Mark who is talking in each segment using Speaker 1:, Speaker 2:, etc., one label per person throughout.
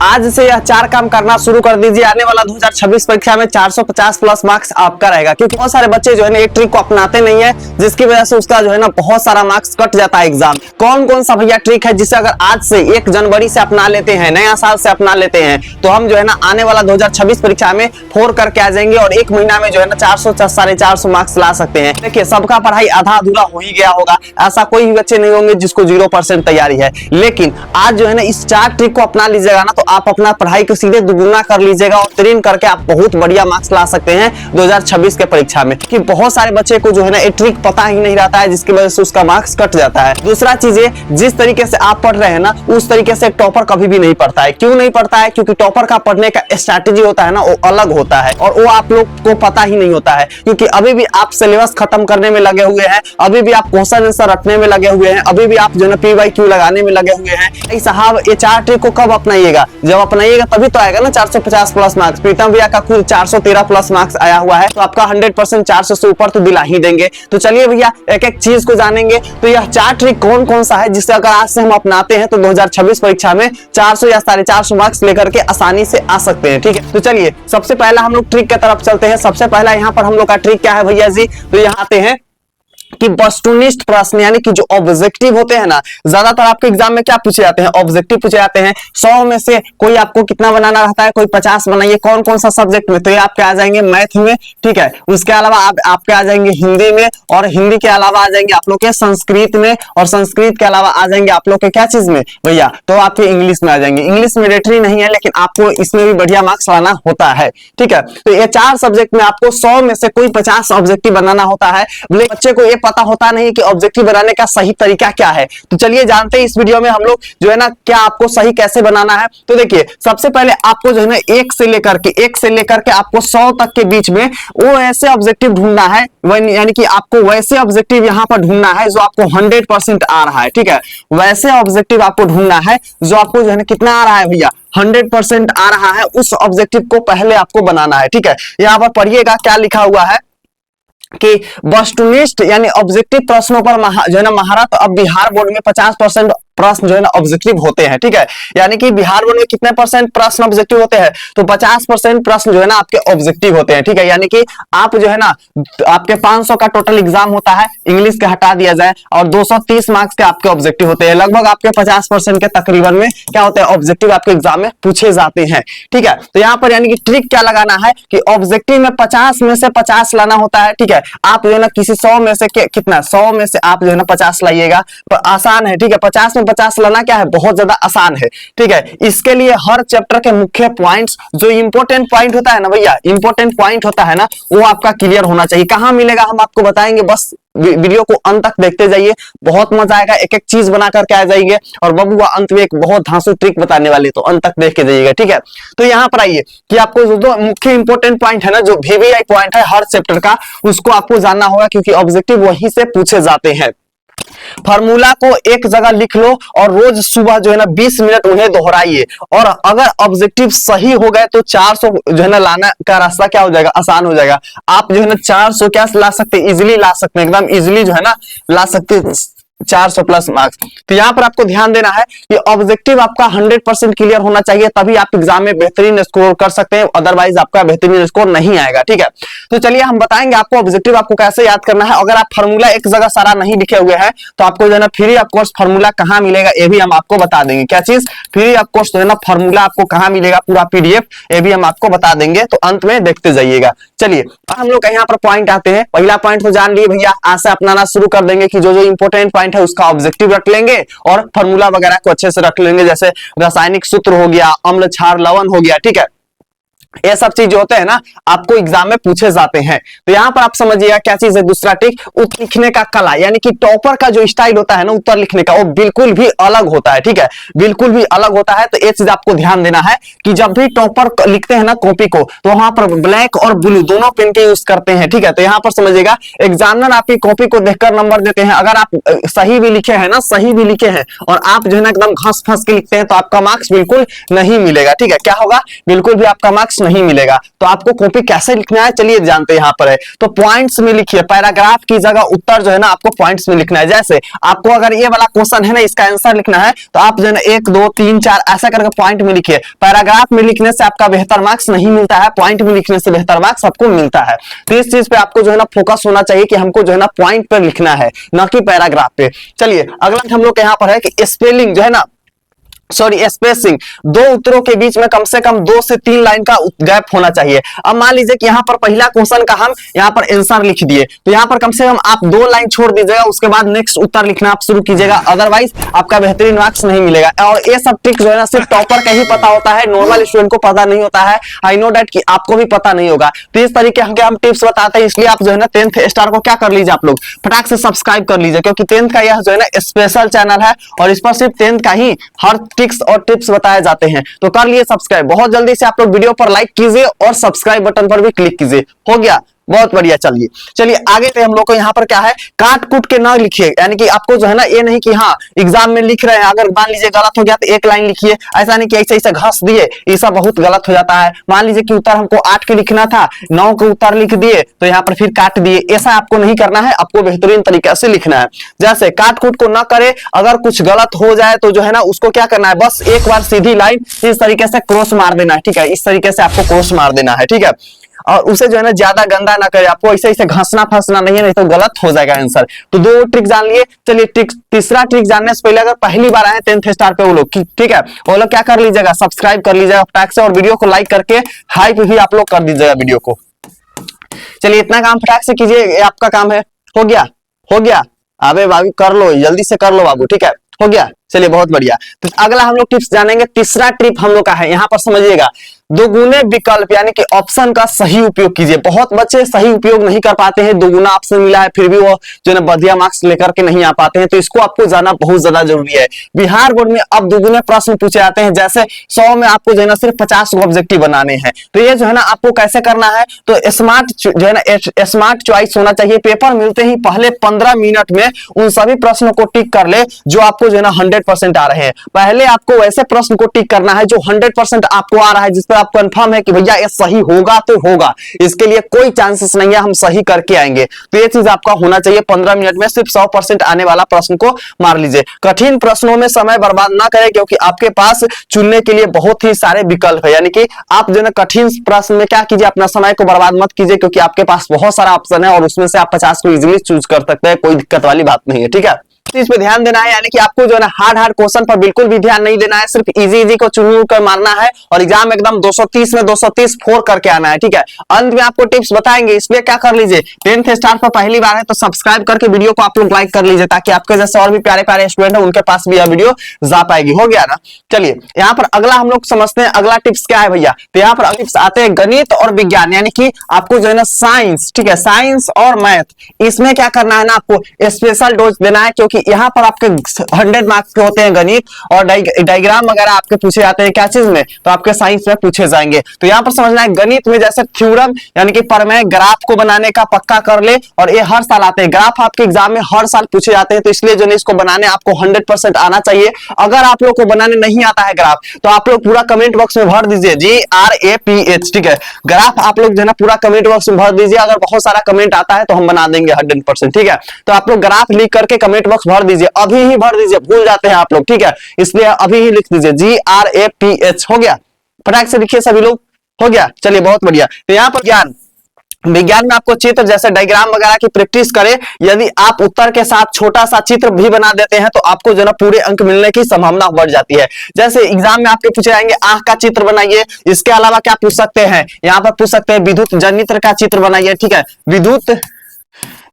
Speaker 1: आज से यह 4 काम करना शुरू कर दीजिए। आने वाला 2026 परीक्षा में 450 प्लस मार्क्स आपका रहेगा, क्योंकि बहुत सारे बच्चे जो है ना एक ट्रिक को अपनाते नहीं है, जिसकी वजह से उसका जो है ना बहुत सारा मार्क्स कट जाता है एग्जाम। कौन कौन सा भैया ट्रिक है जिसे अगर आज से 1 जनवरी से अपना लेते हैं, नया साल से अपना लेते हैं, तो हम जो है ना आने वाला 2026 परीक्षा में 4 करके आ जाएंगे और 1 महीना में जो है ना 400 450 मार्क्स ला सकते हैं। देखिए, सबका पढ़ाई आधा अधूरा हो ही गया होगा, ऐसा कोई भी बच्चे नहीं होंगे जिसको 0% तैयारी है। लेकिन आज जो है ना इस 4 ट्रिक को अपना लीजिएगा ना, तो आप अपना पढ़ाई को सीधे दुगुना कर लीजिएगा और 3 करके आप बहुत बढ़िया मार्क्स ला सकते हैं 2026 के परीक्षा में। कि बहुत सारे बच्चे को जो है ना ये ट्रिक पता ही नहीं रहता है, जिसकी वजह से उसका मार्क्स कट जाता है। दूसरा चीज है, जिस तरीके से आप पढ़ रहे हैं ना उस तरीके से टॉपर कभी भी नहीं पढ़ता है। क्यों नहीं पढ़ता है? क्योंकि टॉपर का पढ़ने का स्ट्रैटेजी होता है ना वो अलग होता है, और वो आप लोग को पता ही नहीं होता है, क्योंकि अभी भी आप सिलेबस खत्म करने में लगे हुए हैं, अभी भी आप क्वेश्चन आंसर रटने में लगे हुए हैं, अभी भी आप जो है ना PYQ लगाने में लगे हुए हैं। साहब, ये 4 ट्रिक को कब अपनाइएगा? जब अपनाइएगा तभी तो आएगा ना 450 प्लस मार्क्स। प्रीतम भैया का खुद 413 प्लस मार्क्स आया हुआ है, तो आपका 100% 400 से ऊपर तो दिला ही देंगे। तो चलिए भैया एक एक चीज को जानेंगे। तो यह 4 ट्रिक कौन कौन सा है जिससे अगर आज से हम अपनाते हैं तो 2026 परीक्षा में 400 या 450 मार्क्स लेकर के आसानी से आ सकते हैं। ठीक है, तो चलिए सबसे पहला हम लोग ट्रिक की तरफ चलते हैं। सबसे पहला यहाँ पर हम लोग का ट्रिक क्या है भैया जी? तो यहाँ आते हैं कि वस्तुनिष्ठ प्रश्न, यानी कि जो ऑब्जेक्टिव होते हैं ना, ज्यादातर आपके एग्जाम में क्या पूछे जाते हैं? ऑब्जेक्टिव पूछे जाते हैं। 100 में से कोई आपको कितना बनाना रहता है? कोई 50 बनाइए। कौन कौन सा सब्जेक्ट में? तो ये आपके आ जाएंगे मैथ में, ठीक है। उसके अलावा आपके आ जाएंगे हिंदी में, और हिंदी के अलावा आ जाएंगे आप लोग के संस्कृत में, और संस्कृत के अलावा आ जाएंगे आप लोग के क्या चीज में भैया? तो आपके इंग्लिश में आ जाएंगे। इंग्लिश मैंडेटरी नहीं है, लेकिन आपको इसमें भी बढ़िया मार्क्स लाना होता है, ठीक है। तो ये 4 सब्जेक्ट में आपको 100 में से कोई 50 ऑब्जेक्टिव बनाना होता है। बच्चे को पता होता नहीं कि ऑब्जेक्टिव बनाने का सही तरीका क्या है। तो चलिए जानते हैं इस वीडियो में हम लोग जो है ना क्या आपको सही कैसे बनाना है। तो देखिए, सबसे पहले आपको जो है ना 1 से लेकर के आपको 100 तक के बीच में वो ऐसे ऑब्जेक्टिव ढूंढना है, यानी कि आपको वैसे ऑब्जेक्टिव यहां पर ढूंढना है जो आपको 100% आ रहा है, ठीक है। वैसे ऑब्जेक्टिव आपको ढूंढना है जो आपको जो है ना कितना आ रहा है भैया? 100% आ रहा है। उस ऑब्जेक्टिव को पहले आपको बनाना है, ठीक है। यहां पर पढ़िएगा क्या लिखा हुआ है कि वस्तुनिष्ठ यानी ऑब्जेक्टिव प्रश्नों पर जो है ना महारत। अब बिहार बोर्ड में 50% प्रश्न जो है ना ऑब्जेक्टिव होते हैं, ठीक है। यानी कि बिहार बोर्ड में कितने % प्रश्न ऑब्जेक्टिव होते हैं? तो 50% प्रश्न जो है ना आपके ऑब्जेक्टिव होते हैं, ठीक है। यानी कि आप जो है ना आपके 500 का टोटल एग्जाम होता है, इंग्लिश के हटा दिया जाए, और 230 मार्क्स के आपके ऑब्जेक्टिव होते हैं। लगभग आपके 50% के तकरीबन में क्या होते हैं? ऑब्जेक्टिव आपके एग्जाम में पूछे जाते हैं, ठीक है। तो यहाँ पर यानी कि ट्रिक क्या लगाना है कि ऑब्जेक्टिव में 50 में से 50 लाना होता है, ठीक है। आप जो है ना किसी 100 में से कितना 100 में से आप जो है ना 50 लाइएगा, आसान है, ठीक है। 50 में 50 लाना क्या है? बहुत ज्यादा आसान है, ठीक है। इसके लिए हर चैप्टर के मुख्य पॉइंट्स, जो इंपॉर्टेंट पॉइंट होता है ना भैया, इंपॉर्टेंट पॉइंट होता है ना, वो आपका क्लियर होना चाहिए। कहां मिलेगा हम आपको बताएंगे, बस वीडियो को अंत तक देखते जाइए, बहुत मजा आएगा। एक एक चीज बना करके आ जाएंगे, और बबुआ अंत में एक बहुत धांसू ट्रिक बताने वाले, तो अंत तक देख के जाइएगा, ठीक है। तो यहाँ पर आइए कि आपको जो मुख्य इंपॉर्टेंट पॉइंट है ना, जो VVI पॉइंट है हर चैप्टर का, उसको आपको जानना होगा, क्योंकि ऑब्जेक्टिव वहीं से पूछे जाते हैं। फार्मूला को एक जगह लिख लो और रोज सुबह जो है ना 20 मिनट उन्हें दोहराइए, और अगर ऑब्जेक्टिव सही हो गए तो 400 जो है ना लाना का रास्ता क्या हो जाएगा? आसान हो जाएगा। आप जो है ना 400 क्या ला सकते हैं? इजिली ला सकते हैं, एकदम इजिली जो है ना ला सकते हैं 400 प्लस मार्क्स। तो यहाँ पर आपको ध्यान देना है कि ऑब्जेक्टिव आपका 100% क्लियर होना चाहिए, तभी आप एग्जाम में बेहतरीन स्कोर कर सकते हैं, अदरवाइज आपका बेहतरीन स्कोर नहीं आएगा, ठीक है। तो चलिए हम बताएंगे आपको ऑब्जेक्टिव आपको कैसे याद करना है। अगर आप फार्मूला एक जगह सारा नहीं लिखे हुए हैं तो आपको जो है ना फ्री ऑफ कोर्स फार्मूला कहाँ मिलेगा ये भी हम आपको बता देंगे। क्या चीज? फ्री ऑफ कोर्स जो है ना फार्मूला आपको कहाँ मिलेगा, पूरा PDF, ये भी हम आपको बता देंगे, तो अंत में देखते जाइएगा। चलिए हम लोग यहाँ पर पॉइंट आते हैं। पहला पॉइंट तो जान लिए भैया, आज से अपनाना शुरू कर देंगे कि जो जो इंपॉर्टेंट पॉइंट है उसका ऑब्जेक्टिव रख लेंगे, और फार्मूला वगैरह को अच्छे से रख लेंगे, जैसे रासायनिक सूत्र हो गया, अम्ल क्षार लवण हो गया, ठीक है। ये सब चीज जो होते हैं ना आपको एग्जाम में पूछे जाते हैं। तो यहाँ पर आप समझिएगा क्या चीज है। दूसरा ट्रिक, उत्तर लिखने का कला, यानी कि टॉपर का जो स्टाइल होता है ना उत्तर लिखने का, वो बिल्कुल भी अलग होता है, ठीक है। बिल्कुल भी अलग होता है। तो ये चीज आपको ध्यान देना है कि जब भी टॉपर लिखते हैं ना कॉपी को, तो वहां पर ब्लैक और ब्लू दोनों पेन के यूज करते हैं, ठीक है। तो यहाँ पर समझिएगा, एग्जामिनर आपकी कॉपी को देखकर नंबर देते हैं। अगर आप सही भी लिखे हैं ना, सही भी लिखे हैं, और आप जो है ना एकदम घस फंस के लिखते हैं, तो आपका मार्क्स बिल्कुल नहीं मिलेगा, ठीक है। क्या होगा? बिल्कुल भी आपका मार्क्स नहीं मिलेगा। तो आपको कॉपी कैसे लिखना है चलिए जानते हैं। यहाँ पर है तो पॉइंट्स में लिखिए, पैराग्राफ की जगह उत्तर जो है ना आपको पॉइंट्स में लिखना है। जैसे आपको अगर ये वाला क्वेश्चन है ना इसका आंसर लिखना है तो आप जो है ना 1 2 3 4 ऐसा करके पॉइंट में लिखिए। पैराग्राफ में लिखने से आपका बेहतर मार्क्स नहीं मिलता है, पॉइंट में लिखने से बेहतर मार्क्स आपको मिलता है। तो इस चीज पे आपको जो है ना फोकस होना चाहिए कि हमको जो है ना पॉइंट पर लिखना है ना कि पैराग्राफ पे। चलिए अगला हम लोग के यहाँ पर है कि स्पेलिंग जो है ना स्पेसिंग, दो उत्तरों के बीच में कम से कम 2 से 3 लाइन का गैप होना चाहिए। अब मान लीजिए कि यहाँ पर पहला क्वेश्चन का हम यहाँ पर आंसर लिख दिए तो यहाँ पर कम से कम आप 2 लाइन छोड़ दीजिएगा, उसके बाद नेक्स्ट उत्तर लिखना आप शुरू कीजिएगा, अदरवाइज आपका बेहतरीन मार्क्स नहीं मिलेगा। और ये सब ट्रिक जो है ना सिर्फ टॉपर का ही पता होता है, नॉर्मल स्टूडेंट को पता नहीं होता है। आई नो डैट कि आपको भी पता नहीं होगा। तो इस तरीके के हम टिप्स बताते हैं, इसलिए आप जो है ना 10th स्टार को क्या कर लीजिए, आप लोग फटाक से सब्सक्राइब कर लीजिए, क्योंकि 10th का यह जो है ना स्पेशल चैनल है और इस पर सिर्फ 10th का ही हर ट्रिक्स और टिप्स बताए जाते हैं। तो कर लिए सब्सक्राइब, बहुत जल्दी से आप लोग वीडियो पर लाइक कीजिए और सब्सक्राइब बटन पर भी क्लिक कीजिए। हो गया, बहुत बढ़िया। चलिए आगे पे हम लोग को यहाँ पर क्या है, काट कूट के ना लिखिए, यानी कि आपको जो है ना ये नहीं कि हाँ एग्जाम में लिख रहे हैं अगर मान लीजिए गलत हो गया तो 1 लाइन लिखिए, ऐसा नहीं कि ऐसे ऐसे घस दिए, ये सब बहुत गलत हो जाता है। मान लीजिए कि उत्तर हमको 8 के लिखना था, 9 के उत्तर लिख दिए तो यहाँ पर फिर काट दिए, ऐसा आपको नहीं करना है, आपको बेहतरीन तरीके से लिखना है। जैसे काट कूट को ना करे, अगर कुछ गलत हो जाए तो जो है ना उसको क्या करना है, बस एक बार सीधी लाइन इस तरीके से क्रॉस मार देना है, ठीक है, इस तरीके से आपको क्रॉस मार देना है, ठीक है। और उसे जो है ना ज्यादा गंदा ना करे, आपको ऐसे ऐसे घसना फंसना नहीं है, नहीं तो गलत हो जाएगा आंसर। तो 2 ट्रिक जान लिए। चलिए तीसरा ट्रिक जानने से पहले अगर पहली बार आए 10th स्टार पे वो लोग, ठीक है, वो लोग क्या कर लीजिएगा, सब्सक्राइब कर लीजिएगा फटाक से और वीडियो को लाइक करके हाइप भी आप लोग कर दीजिएगा वीडियो को। चलिए इतना काम फटाक से कीजिए, ये आपका काम है। हो गया, अबे बाबू कर लो, जल्दी से कर लो बाबू, ठीक है, हो गया। चलिए बहुत बढ़िया। तो अगला हम लोग टिप्स जानेंगे, तीसरा टिप हम लोग का है, यहाँ पर समझिएगा, दोगुने विकल्प यानी कि ऑप्शन का सही उपयोग कीजिए। बहुत बच्चे सही उपयोग नहीं कर पाते हैं, दोगुना ऑप्शन मिला है फिर भी वो जो है बढ़िया मार्क्स लेकर के नहीं आ पाते हैं, तो इसको आपको जाना बहुत ज्यादा जरूरी है। बिहार बोर्ड में अब दोगुने प्रश्न पूछे जाते हैं, जैसे 100 में आपको जो है ना सिर्फ 50 ऑब्जेक्टिव बनाने हैं। तो ये जो है ना आपको कैसे करना है, तो स्मार्ट जो है ना स्मार्ट चॉइस होना चाहिए। पेपर मिलते ही पहले 15 मिनट में उन सभी प्रश्नों को टिक कर ले जो आपको जो है ना 100% आ रहे हैं। पहले आपको वैसे प्रश्न को टिक करना है जो 100% आपको आ रहा है, जिस पर आप कंफर्म है कि भैया ये सही होगा तो होगा, इसके लिए कोई चांसेस नहीं है, हम सही करके आएंगे। तो ये चीज आपका होना चाहिए। 15 मिनट में सिर्फ 100% आने वाला प्रश्न को मार लीजिए। कठिन प्रश्नों में समय बर्बाद ना करें, क्योंकि आपके पास चुनने के लिए बहुत ही सारे विकल्प है। यानी कि आप जो है कठिन प्रश्न में क्या कीजिए, अपना समय को बर्बाद मत कीजिए, क्योंकि आपके पास बहुत सारा ऑप्शन है और उसमें से आप 50 को इजीली चूज कर सकते हैं, कोई दिक्कत वाली बात नहीं है, ठीक है। इस पे ध्यान देना है, यानी कि आपको जो है ना हार्ड क्वेश्चन पर बिल्कुल भी ध्यान नहीं देना है, सिर्फ इजी को चुन कर मारना है और एग्जाम एकदम 230 में 230 फोर करके आना है, ठीक है। अंत में आपको टिप्स बताएंगे, इसलिए क्या कर लीजिए, 10th स्टार पर पहली बार है तो सब्सक्राइब करके वीडियो को आप लोग लाइक कर लीजिए, ताकि आपके जैसे और भी प्यारे प्यारे स्टूडेंट है उनके पास भी यह वीडियो जा पाएगी। हो गया ना। चलिए यहाँ पर अगला हम लोग समझते हैं, अगला टिप्स क्या है भैया। तो यहाँ पर टिप्स आते हैं गणित और विज्ञान, यानी कि आपको जो है ना साइंस, ठीक है, साइंस और मैथ, इसमें क्या करना है ना, आपको स्पेशल डोज देना है, क्योंकि यहाँ पर आपके 100 मार्क्स के होते हैं गणित और डायग्राम वगैरह आपके पूछे जाते हैं क्या चीज में, तो आपके साइंस में पूछे जाएंगे। तो यहाँ पर समझना है गणित में जैसे थ्योरम यानी कि प्रमेय, ग्राफ को बनाने का पक्का कर ले, और ये हर साल आते हैं ग्राफ, आपके एग्जाम में हर साल पूछे जाते हैं, तो इसलिए जो है इसको बनाने आपको 100% आना चाहिए। अगर आप लोग को बनाने नहीं आता है ग्राफ तो आप लोग पूरा कमेंट बॉक्स में भर दीजिए GRAPH, ठीक है, ग्राफ आप लोग जो है ना पूरा कमेंट बॉक्स में भर दीजिए। अगर बहुत सारा कमेंट आता है तो हम बना देंगे 100%, ठीक है। तो आप लोग ग्राफ लिख करके कमेंट बॉक्स भर दीजिए, अभी ही भर दीजिए, भूल जाते हैं आप लोग, ठीक है, इसलिए अभी ही लिख दीजिए GRAPH। हो गया, फटाक से लिखिए सभी लोग। हो गया, चलिए बहुत बढ़िया। तो यहाँ पर विज्ञान में आपको चित्र जैसे डायग्राम वगैरह की प्रैक्टिस करें। यदि आप उत्तर के साथ छोटा सा चित्र भी बना देते हैं तो आपको जो ना पूरे अंक मिलने की संभावना बढ़ जाती है। जैसे एग्जाम में आपके पूछे जाएंगे आंख का चित्र बनाइए, इसके अलावा क्या पूछ सकते हैं, यहाँ पर पूछ सकते हैं विद्युत जनित्र का चित्र बनाइए, ठीक है, विद्युत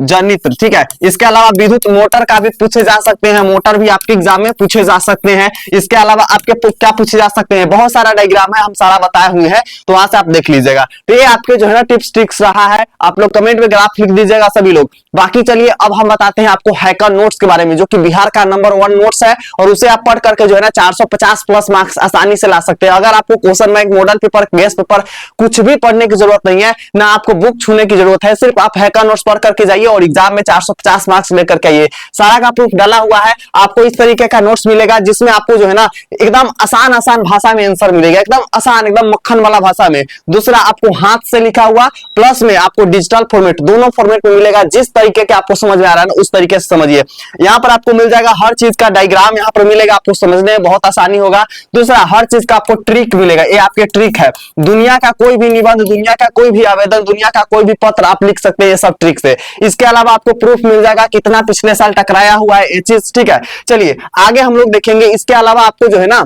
Speaker 1: जनित्र, ठीक है। इसके अलावा विद्युत मोटर का भी पूछे जा सकते हैं, मोटर भी आपके एग्जाम में पूछे जा सकते हैं। इसके अलावा आपके क्या पूछे जा सकते हैं, बहुत सारा डायग्राम है, हम सारा बताए हुए हैं, तो वहां से आप देख लीजिएगा। तो ये आपके जो है ना टिप्स ट्रिक्स रहा है, आप लोग कमेंट में ग्राफ लिख दीजिएगा सभी लोग। बाकी चलिए अब हम बताते हैं आपको हैकर नोट्स के बारे में, जो कि बिहार का नंबर 1 नोट्स है, और उसे आप पढ़ करके जो है ना 450 प्लस मार्क्स आसानी से ला सकते हैं। अगर आपको question bank, model paper, guest paper कुछ भी पढ़ने की जरूरत नहीं है, ना आपको बुक छूने की जरूरत है, सिर्फ आप हैकर नोट्स पढ़ करके जाइए और एग्जाम में 450 मार्क्स लेकर के आइए। सारा का प्रूफ डाला हुआ है। आपको इस तरीके का नोट्स मिलेगा जिसमें आपको जो है ना एकदम आसान आसान भाषा में आंसर मिलेगा, एकदम आसान, एकदम मक्खन वाला भाषा में। दूसरा, आपको हाथ से लिखा हुआ प्लस में आपको डिजिटल फॉर्मेट, दोनों फॉर्मेट में मिलेगा। जिस तरीके के आपको समझ में आ रहा है ना उस तरीके से समझिए। यहाँ पर आपको मिल जाएगा हर चीज का डायग्राम, यहाँ पर मिलेगा, आपको समझने में बहुत आसानी होगा। दूसरा, हर चीज का आपको ट्रिक मिलेगा, ये आपके ट्रिक है। दुनिया का कोई भी निबंध, दुनिया का कोई भी आवेदन, दुनिया का कोई भी पत्र आप लिख सकते हैं ये सब ट्रिक से। इसके अलावा आपको प्रूफ मिल जाएगा कितना पिछले साल टकराया हुआ है ये चीज, ठीक है। चलिए आगे हम लोग देखेंगे। इसके अलावा आपको जो है ना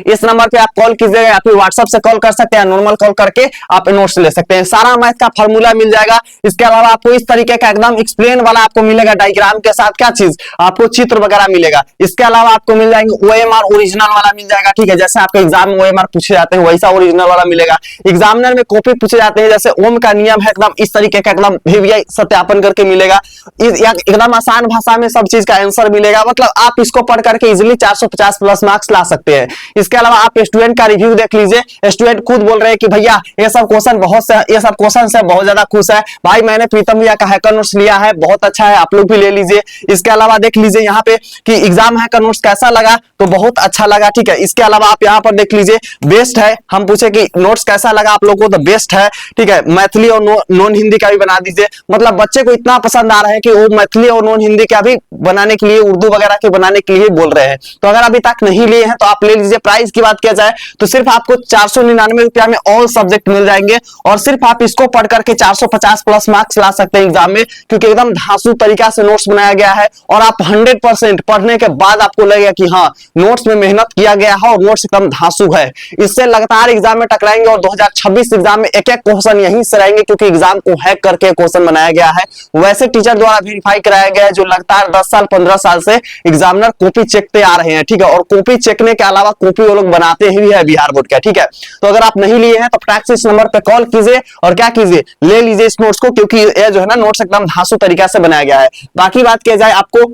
Speaker 1: इस नंबर पे आप कॉल कीजिएगा या फिर व्हाट्सएप से कॉल कर सकते हैं, नॉर्मल कॉल करके आप नोट्स ले सकते हैं। सारा मैथ का फार्मूला मिल जाएगा। इसके अलावा आपको इस तरीके का एकदम एक्सप्लेन वाला आपको मिलेगा डायग्राम के साथ, क्या चीज, आपको चित्र वगैरह मिलेगा। इसके अलावा आपको मिल जाएंगे ओएमआर ओरिजिनल वाला मिल जाएगा, ठीक है। जैसे आपके एग्जाम में ओएमआर पूछे जाते हैं वैसा ओरिजिनल वाला मिलेगा। एग्जामिनर में कॉपी पूछे जाते हैं, जैसे ओम का नियम है, एकदम इस तरीके का एकदम वीवीआई सत्यापन करके मिलेगा। एकदम आसान भाषा में सब चीज का आंसर मिलेगा। मतलब आप इसको पढ़ करके इजिली 450 प्लस मार्क्स ला सकते हैं। इसके अलावा आप स्टूडेंट का रिव्यू देख लीजिए। स्टूडेंट खुद बोल रहे हैं कि भैया ये सब क्वेश्चन से बहुत ज्यादा खुश है भाई, मैंने प्रीतम भैया का हैकर नोट्स लिया है, बहुत अच्छा है, आप लोग भी ले लीजिए। इसके अलावा देख लीजिए यहाँ पे कि एग्जाम हैकर नोट्स कैसा लगा, तो बहुत अच्छा लगा, ठीक है। इसके अलावा आप यहाँ पर देख लीजिए बेस्ट है। हम पूछे कि नोट्स कैसा लगा आप लोगों को, तो बेस्ट है, ठीक है। मैथिली और नॉन हिंदी का भी बना दीजिए। मतलब बच्चे को इतना पसंद आ रहा है कि वो मैथिली और नॉन हिंदी का भी बनाने के लिए, उर्दू वगैरह के बनाने के लिए बोल रहे हैं। तो अगर अभी तक नहीं लिए हैं तो आप ले लीजिए। प्राइस की बात किया जाए तो सिर्फ आपको 499 रुपया में ऑल सब्जेक्ट मिल जाएंगे और सिर्फ आप इसको पढ़ करके 450 प्लस मार्क्स ला सकते हैं एग्जाम में, क्योंकि एकदम धांसू तरीका से नोट्स बनाया गया है और आप 100% पढ़ने के बाद आपको लगेगा कि हाँ नोट्स में मेहनत किया गया है और नोट्स एकदम धांसू है। इससे लगातार एग्जाम में टकराएंगे और 2026 एग्जाम में एक एक क्वेश्चन यहीं से रहेंगे, क्योंकि एग्जाम को हैक करके क्वेश्चन बनाया गया है। वैसे टीचर द्वारा वेरीफाई कराया गया है जो लगातार 10 साल 15 साल से एग्जामिनर कॉपी चेकते आ रहे हैं, ठीक है। और कॉपी चेकने के अलावा कॉपी वो लोग बनाते ही है बिहार बोर्ड का, ठीक है। तो अगर आप नहीं लिए हैं तो फटाक से इस नंबर पे कॉल कीजिए और क्या कीजिए, ले लीजिए इस नोट्स को, क्योंकि ये जो है ना नोट्स एकदम धांसू तरीका से बनाया गया है। बाकी बात किया जाए आपको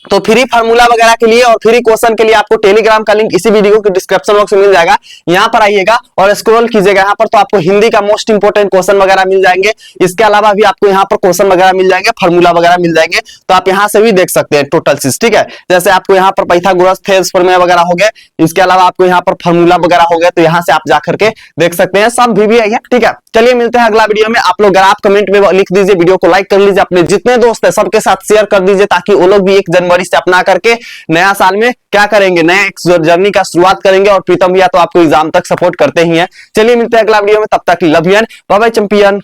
Speaker 1: तो फ्री फार्मूला वगैरह के लिए और फ्री क्वेश्चन के लिए आपको टेलीग्राम का लिंक इसी वीडियो के डिस्क्रिप्शन बॉक्स में मिल जाएगा। यहाँ पर आइएगा और स्क्रॉल कीजिएगा, यहाँ पर तो आपको हिंदी का मोस्ट इंपोर्टेंट क्वेश्चन वगैरह मिल जाएंगे। इसके अलावा भी आपको यहाँ पर क्वेश्चन वगैरह मिल जाएंगे, फार्मूला वगैरह मिल जाएंगे, तो आप यहाँ से भी देख सकते हैं टोटल चीज, ठीक है। जैसे आपको यहाँ पर पाइथागोरस थेल्स प्रमेय वगैरह हो गए, इसके अलावा आपको यहाँ पर फार्मूला वगैरह हो गए, तो यहाँ से आप जाकर के देख सकते हैं, सब VVI है, ठीक है। चलिए मिलते हैं अगला वीडियो में। आप लोग अगर आप कमेंट में लिख दीजिए, वीडियो को लाइक कर लीजिए, अपने जितने दोस्त है सबके साथ शेयर कर दीजिए, ताकि वो लोग भी 1 जनवरी से अपना करके नया साल में क्या करेंगे, नया एक जर्नी का शुरुआत करेंगे। और प्रीतम भैया तो आपको एग्जाम तक सपोर्ट करते ही हैं। चलिए मिलते हैं अगला वीडियो में, तब तक love you and bye bye champion.